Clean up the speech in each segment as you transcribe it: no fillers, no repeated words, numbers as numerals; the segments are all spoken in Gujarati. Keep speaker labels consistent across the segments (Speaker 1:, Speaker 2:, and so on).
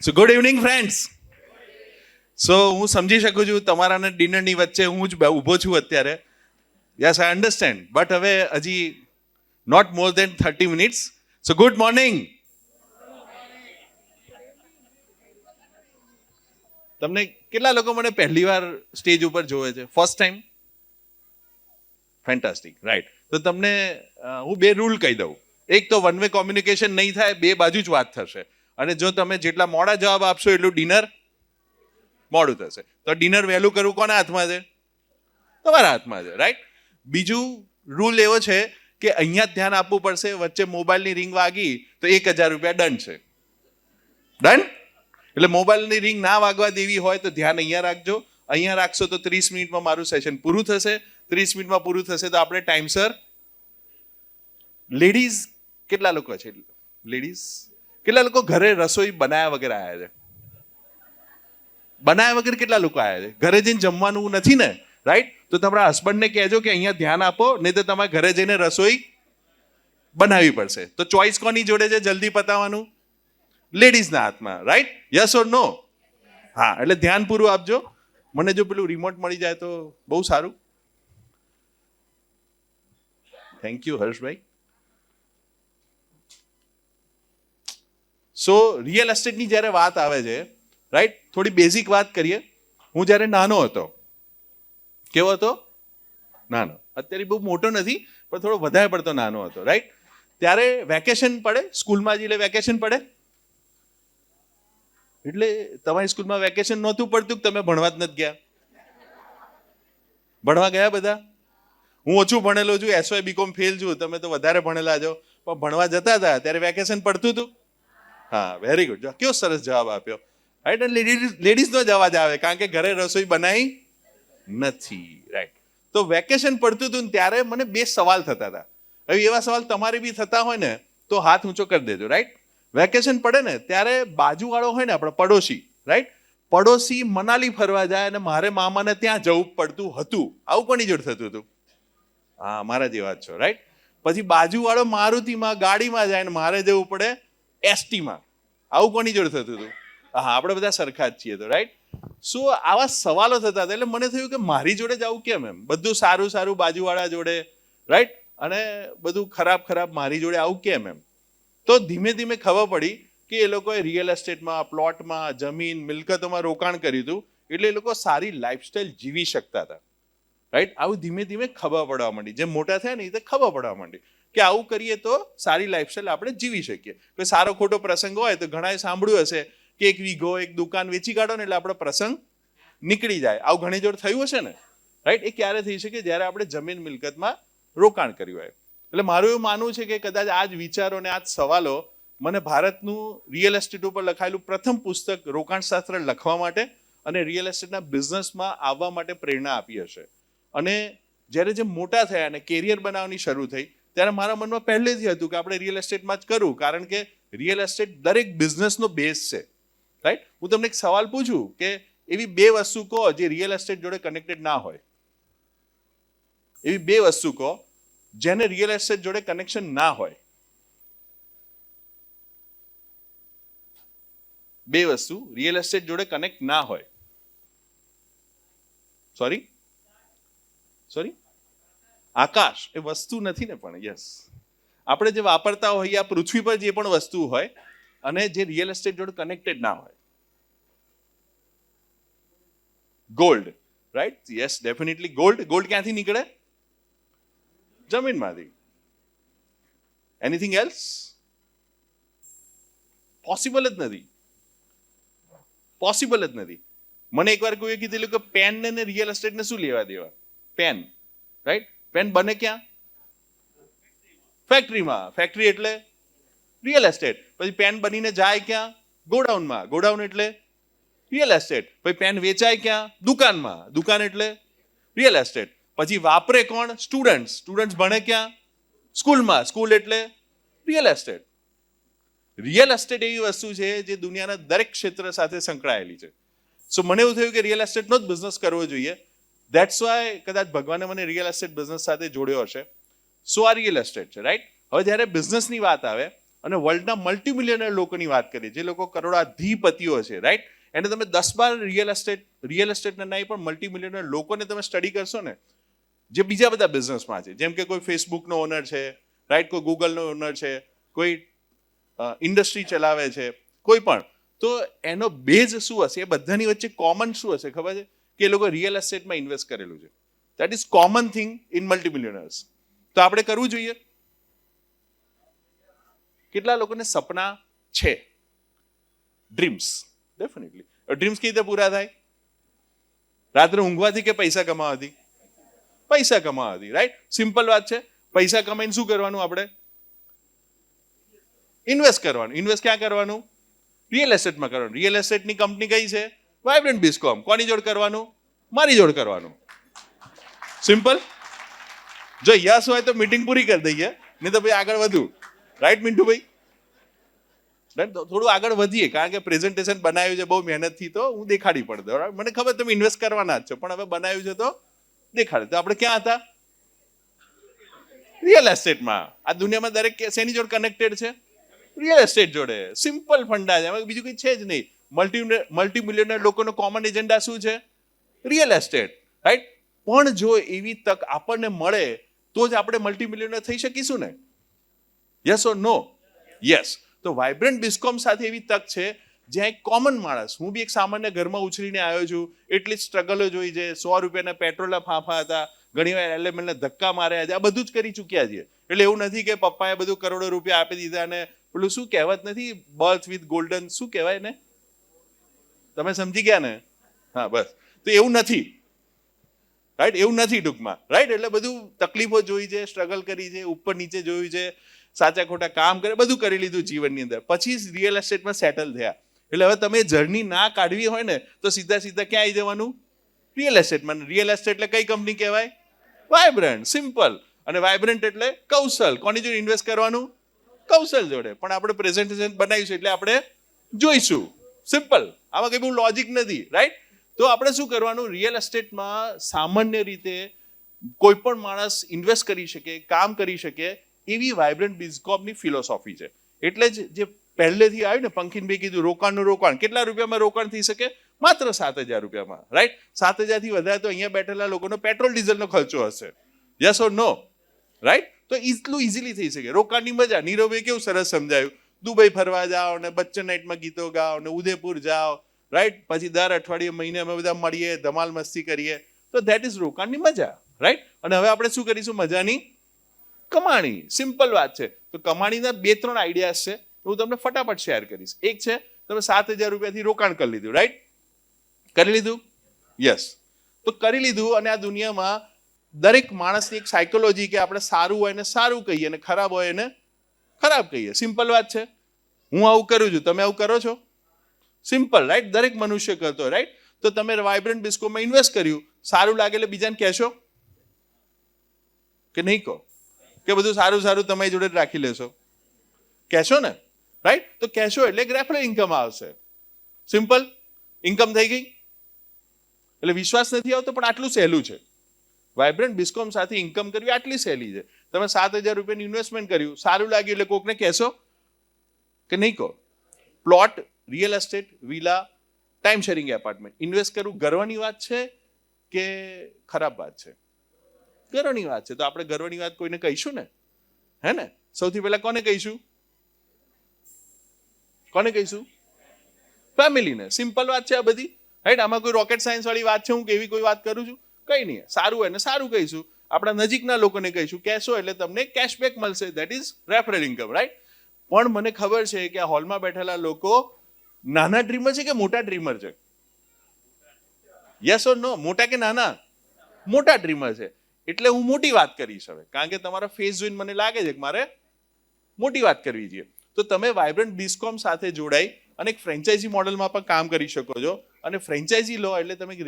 Speaker 1: સો ગુડ ઇવનિંગ ફ્રેન્ડ્સ. સો હું સમજી શકું છું તમારા અને ડિનરની વચ્ચે હું જ ઊભો છું અત્યારે. યસ આઈ અન્ડરસ્ટેન્ડ, બટ હવે હજી not more than 30 minutes. So good morning. તમને કેટલા લોકો મને પહેલી વાર સ્ટેજ ઉપર જોવે છે? First time? Fantastic, right. તો તમને હું 2 રૂલ કહી દઉં. એક તો વન વે કોમ્યુનિકેશન નહીં થાય, 2 બાજુ જ વાત થશે. અને જો તમે જેટલા મોડા જવાબ આપશો એટલું ડિનર મોડું થશે. તો ડિનર વહેલું કરવું કોના હાથમાં છે? તમારા હાથમાં છે, રાઈટ. બીજું રૂલ એવો છે કે અહીંયા જ ધ્યાન આપવું પડશે. વચ્ચે મોબાઈલની રિંગ વાગી તો 1000 રૂપિયા દંડ છે. ડન? એટલે મોબાઈલની રિંગ ના વાગવા દેવી હોય તો ધ્યાન અહીંયા રાખજો. અહીંયા રાખશો તો 30 મિનિટમાં મારું સેશન પૂરું થશે. 30 મિનિટમાં પૂરું થશે તો આપણે ટાઈમસર. લેડીઝ કેટલા લોકો છે? લેડીઝ કેટલા લોકો ઘરે રસોઈ બનાવ્યા વગર આવ્યા છે? બનાવ્યા વગર કેટલા લોકો આવ્યા છે? ઘરે જઈને જમવાનું નથી ને, રાઈટ? તો તમારા હસબન્ડને કહેજો કે અહીંયા ધ્યાન આપો, નહીં તો તમારે ઘરે જઈને રસોઈ બનાવવી પડશે. તો ચોઈસ કોની જોડે છે જલ્દી પતાવવાનું? લેડીઝના હાથમાં, રાઈટ? યસ ઓર નો? હા, એટલે ધ્યાન પૂરું આપજો. મને જો પેલું રિમોટ મળી જાય તો બહુ સારું. Thank you Harshbhai. So real એસ્ટેટની જ્યારે વાત આવે છે, રાઈટ, થોડી બેઝિક વાત કરીએ. હું જ્યારે નાનો હતો, કેવો હતો? નાનો. અત્યારે બહુ મોટો નથી, પણ થોડો વધારે પડતો નાનો હતો, રાઈટ. ત્યારે વેકેશન પડે, સ્કૂલમાં જ એટલે વેકેશન પડે. એટલે તમારી સ્કૂલમાં વેકેશન નહોતું પડતું કે તમે ભણવા જ નથી ગયા? ભણવા ગયા બધા? હું ઓછું ભણેલો છું, એસવાય બીકોમ ફેલ છું, તમે તો વધારે ભણેલા છો, પણ ભણવા જતા હતા ત્યારે વેકેશન પડતું હતું? હા, વેરી ગુડ. કેવો સરસ જવાબ આપ્યો, રાઈટ. અને લેડીઝનો જ અવાજ આવે કારણ કે ઘરે રસોઈ બનાવી નથી, રાઈટ. તો વેકેશન પડતું હતું ને ત્યારે મને 2 સવાલ થતા હતા. હવે એવા સવાલ તમારે બી થતા હોય ને તો હાથ ઊંચો કરી દેજો, રાઈટ. વેકેશન પડે ને ત્યારે બાજુવાળો હોય ને આપણો પડોશી, રાઈટ, પડોશી મનાલી ફરવા જાય અને મારે મામાને ત્યાં જવું પડતું હતું. આવું કોની જોડે થતું હતું? હા, મારા જેવા જ છો, રાઈટ. પછી બાજુવાળો મારુતિમાં ગાડીમાં જાય ને મારે જવું પડે એસટીમાં. આવું કોની જોડે થતું હતું? હા, આપણે બધા સરખા જ છીએ તો, રાઈટ. સો આવા સવાલો થતા હતા. એટલે મને થયું કે મારી જોડે જ આવું કેમ? એમ બધું સારું સારું બાજુવાળા જોડે, રાઈટ, અને બધું ખરાબ ખરાબ મારી જોડે આવું કેમ? એમ તો ધીમે ધીમે ખબર પડી કે એ લોકોએ રિયલ એસ્ટેટમાં, પ્લોટમાં, જમીન, મિલકતોમાં રોકાણ કર્યું હતું. એટલે એ લોકો સારી લાઈફસ્ટાઈલ જીવી શકતા હતા, રાઈટ. આવું ધીમે ધીમે ખબર પડવા માંડી. જેમ મોટા થયા ને એ રીતે ખબર પડવા માંડી કે આવું કરીએ તો સારી લાઈફસ્ટાઈલ આપણે જીવી શકીએ. કોઈ સારો ખોટો પ્રસંગ હોય તો ઘણાએ સાંભળ્યું હશે કે 1 વીઘો, 1 દુકાન વેચી કાઢો ને એટલે આપણો પ્રસંગ નીકળી જાય. આવું ઘણી જોડ થયું હશે ને, રાઈટ. એ ક્યારે થઈ શકે? જ્યારે આપણે જમીન મિલકતમાં રોકાણ કર્યું હોય. એટલે મારું એવું માનવું છે કે કદાચ આ જ વિચારો અને આ જ સવાલો મને ભારતનું રિયલ એસ્ટેટ ઉપર લખાયેલું પ્રથમ પુસ્તક રોકાણશાસ્ત્ર લખવા માટે અને રિયલ એસ્ટેટના બિઝનેસમાં આવવા માટે પ્રેરણા આપી હશે. અને જ્યારે જે મોટા થયા અને કેરિયર બનાવવાની શરૂ થઈ ત્યારે મારા મનમાં પહેલેથી હતું કે આપણે રિયલ એસ્ટેટમાં જ કરવું, કારણ કે રિયલ એસ્ટેટ દરેક બિઝનેસનો બેઝ છે, રાઈટ. હું તમને એક સવાલ પૂછું કે એવી 2 વસ્તુ કહો જે રિયલ એસ્ટેટ જોડે કનેક્ટેડ ના હોય. એવી 2 વસ્તુ કહો જેને રિયલ એસ્ટેટ જોડે કનેક્શન ના હોય. 2 વસ્તુ રિયલ એસ્ટેટ જોડે કનેક્ટ ના હોય. સોરી, આકાશ એ વસ્તુ નથી ને, પણ યસ, આપણે જે વાપરતા હોઈએ આ પૃથ્વી પર જે પણ વસ્તુ હોય અને જે રિયલ એસ્ટેટ જોડે કનેક્ટેડ ના હોય. Gold, right? Yes, definitely gold. Gold ક્યાંથી નીકળે? જમીનમાંથી. Anything else? પોસિબલ જ નથી. પોસિબલ જ નથી. મને એકવાર કોઈએ કીધેલું કે પેન ને રિયલ એસ્ટેટને શું લેવા દેવા? Pen, right. પેન બને ક્યાં? ફેક્ટરીમાં. ફેક્ટરી એટલે રિયલ એસ્ટેટ. પછી પેન બનીને જાય ક્યાં? ગોડાઉનમાં. ગોડાઉન એટલે રિયલ એસ્ટેટ. પછી પેન વેચાય ક્યાં? દુકાનમાં. દુકાન એટલે રિયલ એસ્ટેટ. પછી વાપરે કોણ? સ્ટુડન્ટ્સ. સ્ટુડન્ટ્સ ભણે ક્યાં? સ્કૂલમાં. સ્કૂલ એટલે રિયલ એસ્ટેટ. રિયલ એસ્ટેટ એવી વસ્તુ છે જે દુનિયાના દરેક ક્ષેત્ર સાથે સંકળાયેલી છે. સો મને એવું થયું કે રિયલ એસ્ટેટનો જ બિઝનેસ કરવો જોઈએ. ધેટ્સ વાય કદાચ ભગવાને મને રિયલ એસ્ટેટ બિઝનેસ સાથે જોડ્યો હશે. સો આ રિયલ એસ્ટેટ છે, રાઈટ. હવે જ્યારે બિઝનેસની વાત આવે અને વર્લ્ડના મલ્ટી મિલિયનર લોકોની વાત કરીએ, જે લોકો કરોડાધિપતિઓ છે, રાઈટ, એને તમે 10-12 રિયલ એસ્ટેટના નહીં પણ મલ્ટી મિલિયનર લોકોને તમે સ્ટડી કરશો ને, જે બીજા બધા બિઝનેસમાં છે, જેમ કે કોઈ ફેસબુકનો ઓનર છે, રાઈટ, કોઈ ગૂગલનો ઓનર છે, કોઈ ઇન્ડસ્ટ્રી ચલાવે છે, કોઈ પણ, તો એનો બેઝ શું હશે, એ બધાની વચ્ચે કોમન શું હશે ખબર છે? કે એ લોકો રિયલ એસ્ટેટમાં ઇન્વેસ્ટ કરેલું છે. That is common thing in multi millionaires. તો આપણે કરવું જોઈએ. કેટલા લોકોને સપના છે? Dreams, definitely. ડ્રીમ્સ કેવી રીતે પૂરા થાય? રાત્રે ઊંઘવાથી કે પૈસા કમાવાથી? પૈસા કમાવાથી, રાઈટ. સિમ્પલ વાત છે. પૈસા કમાઈને શું કરવાનું? આપણે ઇન્વેસ્ટ કરવાનું. ઇન્વેસ્ટ ક્યાં કરવાનું? રિયલ એસ્ટેટમાં કરવાનું. રિયલ એસ્ટેટની કંપની કઈ છે? વાઇબ્રન્ટ બિસ્કોમ. કોની જોડ કરવાનું? મારી જોડ કરવાનું. સિમ્પલ. જો યસ હોય તો મીટિંગ પૂરી કરી દઈએ, નહીં તો ભાઈ આગળ વધુ. રાઈટ મિન્ટુભાઈ? થોડું આગળ વધીએ, કારણ કે પ્રેઝન્ટેશન બનાવ્યું છે બહુ મહેનતથી, તો હું દેખાડી પડતો. મને ખબર તમે ઇન્વેસ્ટ કરવાના જ છો, પણ હવે બનાવ્યું છે તો દેખાડે. તો આપણે ક્યાં હતા? રિયલ એસ્ટેટમાં. આ દુનિયામાં દરેક શેની જોડે કનેક્ટેડ છે? રિયલ એસ્ટેટ જોડે. સિમ્પલ ફંડા છે, એમાં બીજું કંઈ છે જ નહીં. મલ્ટી મિલિયનર લોકોનો કોમન એજન્ડા શું છે? Real estate, right. પણ જો એવી તક આપણને મળે તો જ આપણે મલ્ટી મિલિયનર થઈ શકીશું ને? Yes or no? યસ. તો વાઇબ્રન્ટ બિસ્કોમ સાથે એવી તક છે જ્યાં એક કોમન માણસ, હું બી એક સામાન્ય ઘરમાં ઉછરીને આવ્યો છું, એટલી જ સ્ટ્રગલો જોઈ છે, 100 રૂપિયાના પેટ્રોલના ફાંફા હતા, ઘણી વાર એલિમેન્ટને ધક્કા માર્યા છે, આ બધું જ કરી ચૂક્યા છીએ. એટલે એવું નથી કે પપ્પાએ બધું કરોડો રૂપિયા આપી દીધા અને પેલું શું કહેવત નથી, બર્થ વિથ ગોલ્ડન, શું કહેવાય ને? તમે સમજી ગયા ને? હા, બસ. તો એવું નથી, રાઈટ, એવું નથી ટૂંકમાં, રાઈટ. એટલે બધું તકલીફો જોઈ છે, સ્ટ્રગલ કરી છે, ઉપર નીચે જોયું છે, સાચા ખોટા કામ કરે, બધું કરી લીધું જીવનની અંદર, પછી રિયલ એસ્ટેટમાં સેટલ થયા. એટલે હવે તમે જર્ની ના કાઢવી હોય ને તો સીધા સીધા ક્યાં આવી જવાનું? રિયલ એસ્ટેટમાં. રિયલ એસ્ટેટ એટલે કઈ કંપની કહેવાય? વાઇબ્રન્ટ. સિમ્પલ. અને વાઇબ્રન્ટ એટલે કૌશલ. કોની જોડે ઇન્વેસ્ટ કરવાનું? કૌશલ જોડે. પણ આપણે પ્રેઝન્ટેશન બનાવીશું એટલે આપણે જોઈશું. સિમ્પલ. આમાં કઈ બહુ લોજિક નથી, રાઈટ. તો આપણે શું કરવાનું? રિયલ એસ્ટેટમાં સામાન્ય રીતે કોઈ પણ માણસ ઇન્વેસ્ટ કરી શકે, કામ કરી શકે, એવી વાઇબ્રન્ટ બિસ્કોમની ફિલોસોફી છે. એટલે જ જે પહેલેથી આવ્યું ને, પંકિનભાઈ કીધું રોકાણનું રોકાણ, કેટલા રૂપિયામાં રોકાણ થઈ શકે? માત્ર 7,000 રૂપિયામાં, રાઈટ. 7,000 થી વધારે તો અહીંયા બેઠેલા લોકોનો પેટ્રોલ ડીઝલનો ખર્ચો હશે. Yes or no? રાઈટ. તો એટલું ઇઝીલી થઈ શકે. રોકાણની મજા. નીરવભાઈ કેવું સરસ સમજાયું. દુબઈ ફરવા જાઓ ને બચ્ચન નાઇટમાં ગીતો ગાઓ ને ઉદયપુર જાઓ, રાઈટ. પછી દર અઠવાડિયે મહિને અમે બધા મળીએ, ધમાલ મસ્તી કરીએ. તો ધેટ ઇઝ રોકાણની મજા, રાઈટ. અને હવે આપણે શું કરીશું? મજાની કમાણી. સિમ્પલ વાત છે. તો કમાણીના 2-3 આઈડિયાઝ છે, હું તમને ફટાફટ શેર કરીશ. એક છે, તમે 7,000 રૂપિયાથી રોકાણ કરી લીધું, રાઈટ. કરી લીધું? યસ. તો કરી લીધું. અને આ દુનિયામાં દરેક માણસની એક સાયકોલોજી કે આપણે સારું હોય ને સારું કહીએ અને ખરાબ હોય ને ખરાબ કહીએ. સિમ્પલ વાત છે. હું આવું કરું છું, તમે આવું કરો છો? Simple, right. દરેક મનુષ્ય કરતો હોય, રાઈટ. તો તમે વાઇબ્રન્ટ બિસ્કોમાં ઇન્વેસ્ટ કર્યું, સારું લાગે એટલે બીજાને કહેશો કે નહીં કહો? કે બધું સારું સારું તમારી જોડે જ રાખી લેશો? કહેશો ને, રાઈટ. તો કહેશો એટલે એક રેફરલ ઇન્કમ આવશે. સિમ્પલ. ઇન્કમ થઈ ગઈ. એટલે વિશ્વાસ નથી આવતો, પણ આટલું સહેલું છે. વાઇબ્રન્ટ બિસ્કોમ સાથે ઇન્કમ કરવી આટલી સહેલી છે. તમે 7,000 રૂપિયાની ઇન્વેસ્ટમેન્ટ કર્યું, સારું લાગ્યું એટલે કોકને કહેશો કે નહીં કહો? Plot, real estate, villa, time sharing apartment invest કરવું ગર્વની વાત છે કે ખરાબ વાત છે? ગર્વની વાત છે. તો આપણે ગર્વની વાત કોઈને કહીશું ને, હે ને? સૌથી પહેલા કોને કહીશું? કોને કહીશું? ફેમિલીને. સિમ્પલ વાત છે આ બધી, રાઈટ. આમાં કોઈ રોકેટ સાયન્સ વાળી વાત છે હું કેવી કોઈ વાત કરું છું? કઈ નહીં. સારું હોય ને સારું કહીશું. આપણા નજીકના લોકોને કહીશું. કહેશો એટલે તમને કેશબેક મળશે. That is referral income, right. પણ મને ખબર છે કે આ હોલમાં બેઠેલા લોકો નાના ડ્રીમર છે કે મોટા ડ્રીમર છે? યસ ઓર નો? મોટા કે નાના? મોટા ડ્રીમર છે. એટલે હું મોટી વાત કરીશ હવે, કારણ કે તમારા ફેસ જોઈને મને લાગે છે કે મારે મોટી વાત કરવી જોઈએ. તો તમે વાઇબ્રન્ટ બિસ્કોમ સાથે જોડાઈ અને એક ફ્રેન્ચાઇઝી મોડલમાં પણ કામ કરી શકો છો. અને ફ્રેન્ચાઇઝી લો એટલે તમે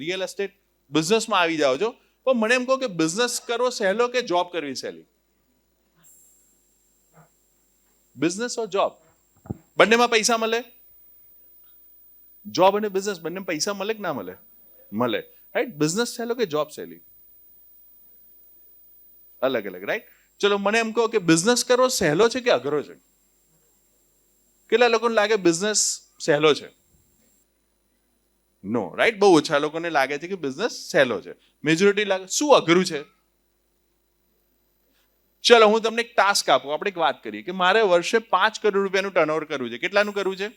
Speaker 1: રિયલ એસ્ટેટ બિઝનેસમાં આવી જાઓ છો. પણ મને એમ કહો કે બિઝનેસ કરવો સહેલો કે જોબ કરવી સહેલી? બિઝનેસ ઓર જોબ? બંનેમાં પૈસા મળે? જોબ અને બિઝનેસ બંને પૈસા મળે કે ના મળે? મળે, રાઈટ. બિઝનેસ સહેલો કે જોબ સહેલી? અલગ અલગ, રાઈટ. ચલો મને એમ કહો કે બિઝનેસ કરવો સહેલો છે કે અઘરો છે? કેટલા લોકોને લાગે બિઝનેસ સહેલો છે? નો, રાઈટ? બહુ ઓછા લોકોને લાગે છે કે બિઝનેસ સહેલો છે. મેજોરિટી લાગે શું અઘરું છે? ચલો હું તમને એક ટાસ્ક આપું, આપણે એક વાત કરીએ કે મારે વર્ષે 5 કરોડ રૂપિયાનું ટર્નઓવર કરવું છે. કેટલાનું કરવું છે?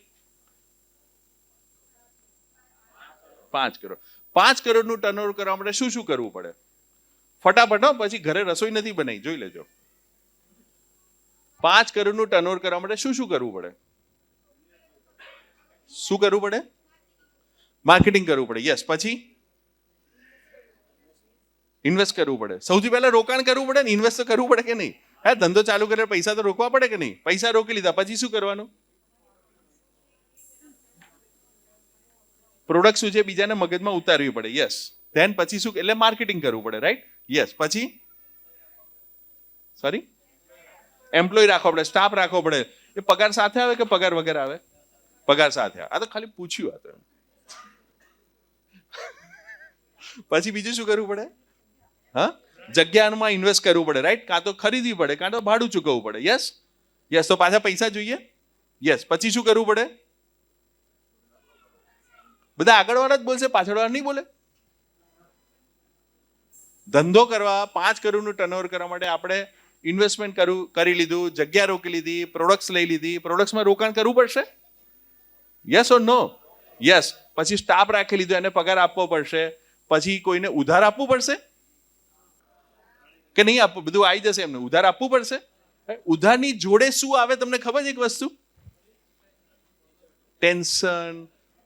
Speaker 1: 5 કરોડ. 5 કરોડનું ટર્નઓવર કરવા માટે શું શું કરવું પડે? ફટાફટ, પછી ઘરે રસોઈ નથી બનાવી, જોઈ લેજો. 5 કરોડનું ટર્નઓવર કરવા માટે શું શું કરવું પડે? શું કરવું પડે? માર્કેટિંગ કરવું પડે. યસ. પછી ઇન્વેસ્ટ કરવું પડે. સૌથી પહેલા રોકાણ કરવું પડે ને, ઇન્વેસ્ટ તો કરવું પડે કે નહીં? હા, ધંધો ચાલુ કરે પૈસા તો રોકવા પડે કે નહીં? પૈસા રોકી લીધા પછી શું કરવાનું? પ્રોડક્ટ શું છે બીજાને મગજમાં ઉતારવી પડે. યસ. ધેન પછી શું? એટલે માર્કેટિંગ કરવું પડે, રાઈટ? યસ. પછી સોરી, એમ્પ્લોય રાખવો પડે, સ્ટાફ રાખવો પડે. એ પગાર સાથે આવે કે પગાર વગર આવે? પગાર સાથે આવે. આ તો ખાલી પૂછ્યું હતું. પછી બીજું શું કરવું પડે? હા, જગ્યામાં ઇન્વેસ્ટ કરવું પડે, રાઈટ? કાં તો ખરીદવી પડે, કાં તો ભાડું ચૂકવવું પડે. યસ. યસ. તો પાછા પૈસા જોઈએ. યસ. પછી શું કરવું પડે? બધા આગળવાળા જ બોલશે, પાછળવાળા નહીં બોલે. ધંધો કરવા 5 કરોડનું ટર્નઓવર કરવા માટે આપણે ઇન્વેસ્ટમેન્ટ કરી લીધું, જગ્યા રોકી લીધી, પ્રોડક્ટ્સ લઈ લીધી. પ્રોડક્ટ્સમાં રોકાણ કરવું પડશે. Yes or no? યસ. પછી સ્ટાફ રાખી લીધો, એને પગાર આપવો પડશે. પછી કોઈને ઉધાર આપવું પડશે કે નહીં આપવું? બધું આવી જશે એમને. ઉધાર આપવું પડશે. ઉધારની જોડે શું આવે તમને ખબર છે? એક વસ્તુ, ટેન્શન.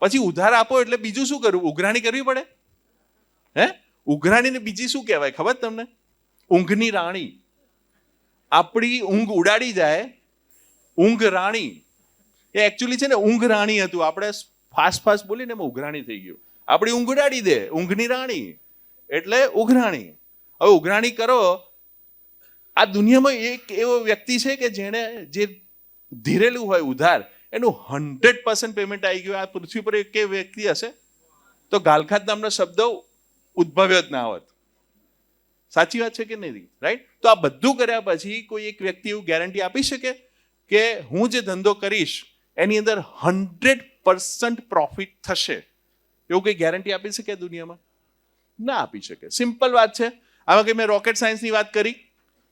Speaker 1: પછી ઉધાર આપો એટલે બીજું શું કરવું? ઉઘરાણી કરવી પડે. હે, ઉઘરાણીને બીજી શું કહેવાય ખબર તમને? ઊંઘની રાણી. આપણી ઊંઘ ઉડાડી જાય, ઊંઘ રાણી. એ એકચ્યુઅલી છે ને ઊંઘ રાણી હતું. આપણે ફાસ્ટ બોલીને એમાં ઉઘરાણી થઈ ગયું. આપણી ઊંઘ ઉડાડી દે, ઊંઘની રાણી એટલે ઉઘરાણી. હવે ઉઘરાણી કરો. આ દુનિયામાં એક એવો વ્યક્તિ છે કે જેણે જે ધીરેલું હોય ઉધાર, એનું 100% પેમેન્ટ આવી ગયું. આ પૃથ્વી પર એક વ્યક્તિ હશે તો ગાલખાત નામનો શબ્દ ઉદ્ભવ્યો જ ના હોત. સાચી વાત છે કે નહીં? રાઈટ? તો આ બધું કર્યા પછી કોઈ એક વ્યક્તિ એવું ગેરંટી આપી શકે કે હું જે ધંધો કરીશ એની અંદર 100% પ્રોફિટ થશે? એવું કઈ ગેરંટી આપી શકે દુનિયામાં? ના આપી શકે. સિમ્પલ વાત છે. આમાં કઈ મેં રોકેટ સાયન્સની વાત કરી?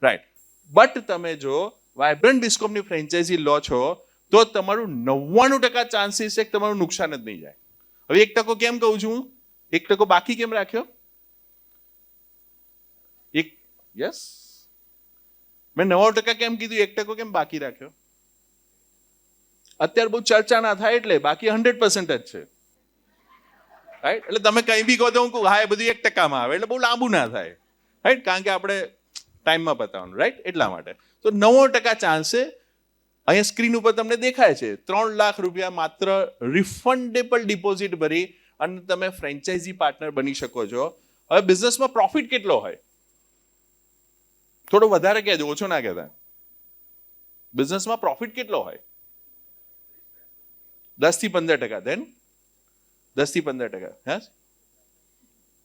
Speaker 1: રાઈટ. બટ તમે જો વાઇબ્રન્ટ બિસ્કોમની ફ્રેન્ચાઇઝી લો છો તો તમારું 99% ચાન્સીસ છે કે તમારું નુકસાન જ નહીં જાય. હવે 1% કેમ કહું છું? 1% બાકી કેમ રાખ્યો? યસ, મેં 99% કેમ કીધું? 1% કેમ બાકી રાખ્યો? અત્યારે બહુ ચર્ચા ના થાય એટલે. બાકી 100% જ છે, રાઈટ? એટલે તમે કઈ બી કહો તો હું કહું હા એ બધું 1%માં આવે એટલે બહુ લાંબુ ના થાય, રાઈટ? કારણ કે આપણે ટાઈમમાં બતાવવાનું, રાઈટ? એટલા માટે તો 99% ચાન્સ છે. અહીંયા સ્ક્રીન ઉપર તમને દેખાય છે 3 લાખ રૂપિયા માત્ર રિફંડેબલ ડિપોઝિટ ભરી અને તમે ફ્રેન્ચાઇઝી પાર્ટનર બની શકો છો. હવે બિઝનેસમાં પ્રોફિટ કેટલો હોય? થોડો વધારે કહેજો, ઓછો ના કહેતા. બિઝનેસમાં પ્રોફિટ કેટલો હોય? 10 થી 15%. ધેન 10 થી 15%. હે,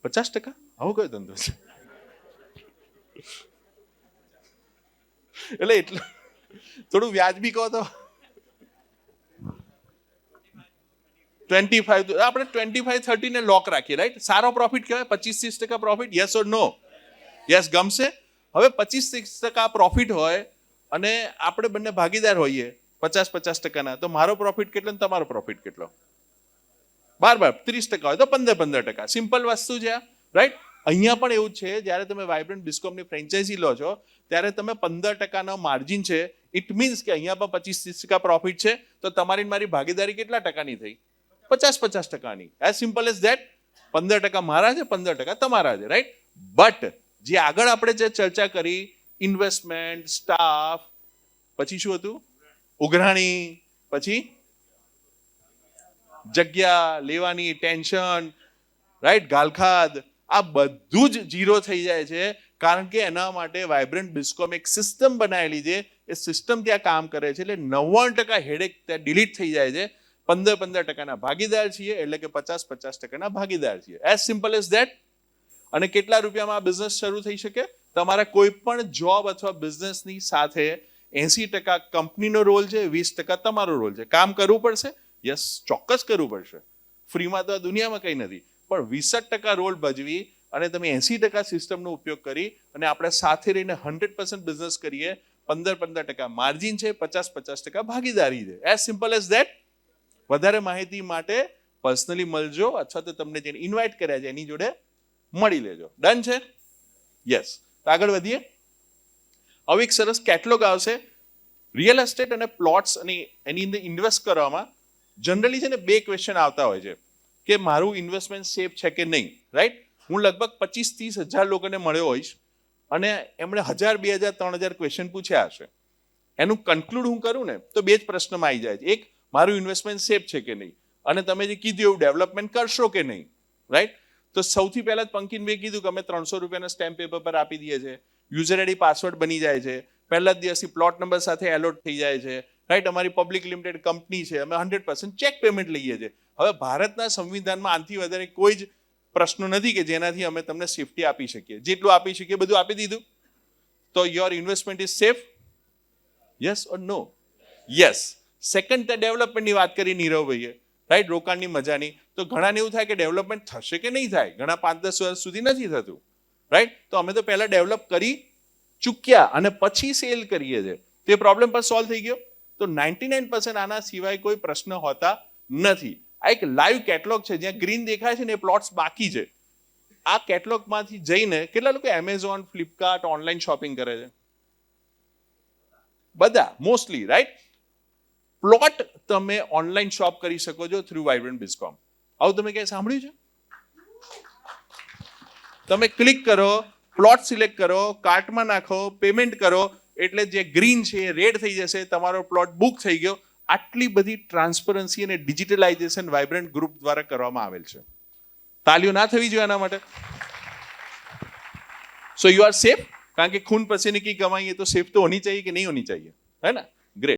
Speaker 1: 50%? આવો કયો ધંધો છે? એટલે થોડું વ્યાજબી કહો તો 25. આપણે 25-30 ને લોક રાખીએ, રાઈટ? સારો પ્રોફિટ કહેવાય 25-30% profit. Yes or no? Yes. ગમશે? હવે 25-30% પ્રોફિટ હોય અને આપણે બંને ભાગીદાર હોઈએ 50-50%ના, તો મારો પ્રોફિટ કેટલો ને તમારો પ્રોફિટ કેટલો? 12-30% હોય તો 15-15%. સિમ્પલ વસ્તુ છે, રાઈટ? અહીંયા પણ એવું છે. જ્યારે તમે વાઇબ્રન્ટ બિસ્કોમની ફ્રેન્ચાઇઝી લો છો ત્યારે તમે 15%નો માર્જિન છે. ઇટ મીન્સ કે અહીંયા પણ 25-30% પ્રોફિટ છે તો તમારી મારી ભાગીદારી કેટલા ટકાની થઈ? 50-50%ની. As simple as that. 15% મારા છે, 15% તમારા છે, રાઈટ? બટ જે આગળ આપણે જે ચર્ચા કરી, ઇન્વેસ્ટમેન્ટ, સ્ટાફ, પછી શું હતું? ઉઘરાણી, પછી જગ્યા લેવાની ટેન્શન, રાઈટ? ગાલખાદ, આ બધું જ ઝીરો થઈ જાય છે. કારણ કે એના માટે વાઇબ્રન્ટ બિસ્કોમ એક સિસ્ટમ બનાવેલી છે. એ સિસ્ટમ ત્યાં કામ કરે છે એટલે 99% હેડેક ત્યાં ડિલીટ થઈ જાય છે. 15-15%ના ભાગીદાર છીએ એટલે કે 50-50%ના ભાગીદાર છીએ. As simple as that. અને કેટલા રૂપિયામાં આ બિઝનેસ શરૂ થઈ શકે? તમારા કોઈ પણ જોબ અથવા બિઝનેસની સાથે 80% કંપનીનો રોલ છે, 20% તમારો રોલ છે. કામ કરવું પડશે, યસ, ચોક્કસ કરવું પડશે. ફ્રીમાં તો આ દુનિયામાં કંઈ નથી, પણ 20% રોલ ભજવી અને તમે 80% સિસ્ટમનો ઉપયોગ કરી અને આપણે સાથે રહીને 100% બિઝનેસ કરીએ. 15% માર્જિન છે, 50% ભાગીદારી છે. As simple as that. વધારે માહિતી માટે પર્સનલી મળજો અથવા તો તમને જેને ઇન્વાઇટ કર્યા છે એની જોડે મળી લેજો. ડન છે? યસ. તો આગળ વધીએ. હવે એક સરસ કેટલોગ આવશે. રિયલ એસ્ટેટ અને પ્લોટ્સ અને એની અંદર ઇન્વેસ્ટ કરવામાં જનરલી છે ને 2 ક્વેશ્ચન આવતા હોય છે કે મારું ઇન્વેસ્ટમેન્ટ સેફ છે કે નહીં, રાઈટ? હું લગભગ 25-30 હજાર લોકોને મળ્યો હોઈશ અને એમણે 1000, 2000, 3000 ક્વેશ્ચન પૂછ્યા હશે. એનું કન્ક્લુડ હું કરું ને તો 2 જ પ્રશ્નમાં આવી જાય છે. એક, મારું ઇન્વેસ્ટમેન્ટ સેફ છે કે નહીં, અને તમે જે કીધું એવું ડેવલપમેન્ટ કરશો કે નહીં, રાઈટ? તો સૌથી પહેલા જ પંકિનભાઈ કીધું કે અમે 300 રૂપિયાના સ્ટેમ્પ પેપર પર આપી દઈએ છીએ, યુઝર આઈડી પાસવર્ડ બની જાય છે, પહેલા જ દિવસથી પ્લોટ નંબર સાથે એલોટ થઈ જાય છે, રાઈટ? અમારી પબ્લિક લિમિટેડ કંપની છે, અમે 100% ચેક પેમેન્ટ લઈએ છીએ. હવે ભારતના સંવિધાનમાં આનાથી વધારે કોઈ જ પ્રશ્નો નથી કે જેનાથી અમે તમને સેફટી આપી શકીએ. જેટલું આપી શકીએ બધું આપી દીધું. તો your investment is safe? Yes or no? Yes. Second, ડેવલપમેન્ટની વાત કરી નીરવભાઈએ, રાઈટ? રોકાણની મજાની. તો ઘણાને એવું થાય કે ડેવલપમેન્ટ થશે કે નહીં થાય. ઘણા 5-10 વર્ષ સુધી નથી થતું, રાઈટ? તો અમે તો પહેલા ડેવલપ કરી ચૂક્યા અને પછી સેલ કરીએ છીએ. તે પ્રોબ્લેમ પર સોલ્વ થઈ ગયો. તો 99% આના સિવાય કોઈ પ્રશ્ન હોતા નથી. આ એક લાઈવ કેટલોગ છે, જ્યાં ગ્રીન દેખાય છે ને એ પ્લોટ્સ બાકી છે. આ કેટલોગમાંથી જઈને કેટલા લોકો એમેઝોન, ફ્લિપકાર્ટ, ઓનલાઈન શોપિંગ કરે છે? બધા, મોસ્ટલી, રાઈટ? પ્લોટ તમે ઓનલાઈન શોપ કરી શકો છો થ્રુ વાઇબ્રન્ટ બિઝકોમ. આવું તમે ક્યાંય સાંભળ્યું છે? તમે ક્લિક કરો, પ્લોટ સિલેક્ટ કરો, કાર્ટમાં નાખો, પેમેન્ટ કરો, એટલે જે ગ્રીન છે એ રેડ થઈ જશે, તમારો પ્લોટ બુક થઈ ગયો. આટલી બધી ટ્રાન્સપરન્સી અને ડિજિટલાઇઝેશન વાઇબ્રન્ટ ગ્રુપ દ્વારા કરવામાં આવેલ છે. તાલીઓ ના થવી જોઈએ આના માટે? So you are safe. કારણ કે ખૂન પસીને કી કમાઈ, એ તો સેફ તો હોની चाहिए कि नहीं होनी चाहिए, है ना?